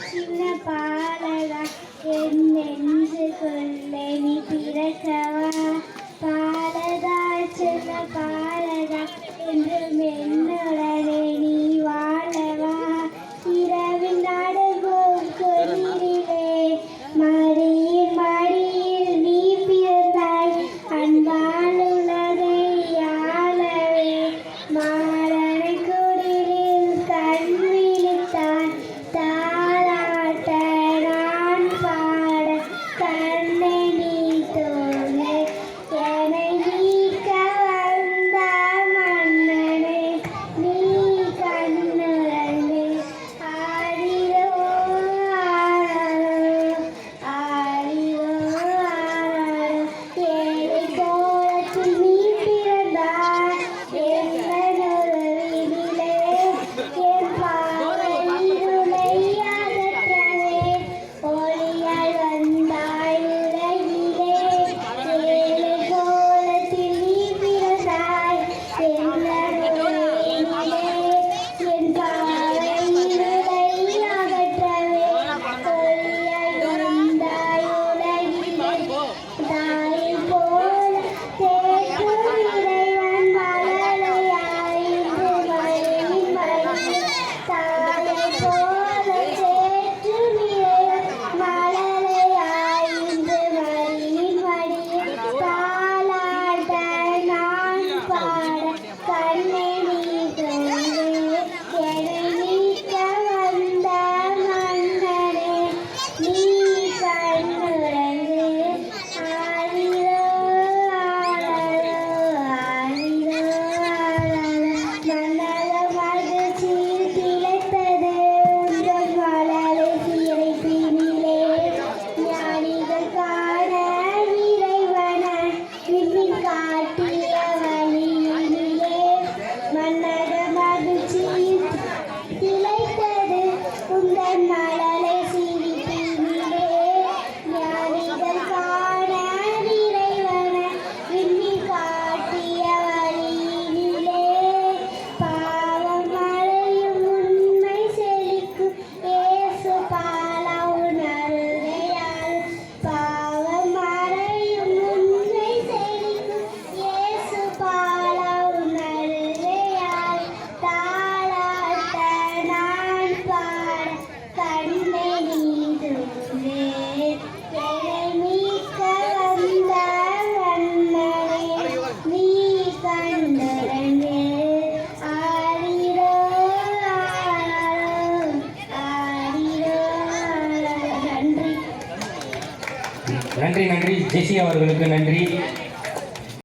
சின்ன பாலகா என் நெஞ்சுக்குள்ளே நீ பிறக்கவா பாலகா சின்ன பாலகா என்றும் என்னுடனே நீ வாழவா இரவில் நடுவும் குளிரிலே மடியில் மடியில் நீ பிறந்தாய் அன்பால் உலகை ஆளவே மாறனை குடிலில் கண் விழித்தான் தாலாட்ட நான் பாட கண்ணை நீ தோன்றே என்னை நீக்க வந்த மன்னனே நீ கண்ணுறங்கே ஆடிரோ ஆடிரோ ஏழை கோலத்தில் நீ பிறந்தாய் என்னொருவினிலே என் பாவை இருளை அகற்றவே ஒளியாய் வந்தாய் உலகிலே ஏழை கோலத்தில் நீ பிறந்தாய் என்னொருவினிலே என் பாவை இருளை அகற்றவே ஒளியாய் வந்தாய் உலகிலே தாயை போல தேற்றும் இறைவன் மழலையாய் இன்று மழையின் மடியில் தாயை போல தேற்றும் இறைவன் மழலையாய் இன்று மழையின் மடியில் தாலாட்ட நான் பாட கண்ணை நீ தோன்றே என்னை நீக்க வந்த மன்னனே நீ கண்ணுறங்கு ஆடிரோ ஆடிரோ மன்னக மகிழ்ச்சியில் திளைத்தது உங்கள் மழலை சிறைப்பினிலே ஞானிகள் காண இறைவன விண்ணில் காட்டிய வழியினிலே மன்னக மகிழ்ச்சியில் திளைத்தது உங்கள் மழலை சிரிப்பினிலே ஞானிகள் காண இறைவன விண்ணில் காட்டிய வழியினிலே பாவம் மறையும் உண்மை செழிக்கும் இயேசு பாலா உன் அருளையால் பாவம் மறையும் உண்மை செழிக்கும் இயேசு பாலா உன் அருளையால் தாலாட்ட நான் பாட கண்ணை நீ தோன்றே என்னை மீட்க வந்த மன்னனே நீ கண்ணுறங்கே ஆடிரோ ஆடிரோ நன்றி. நன்றி ஜெசி அவர்களுக்கு நன்றி.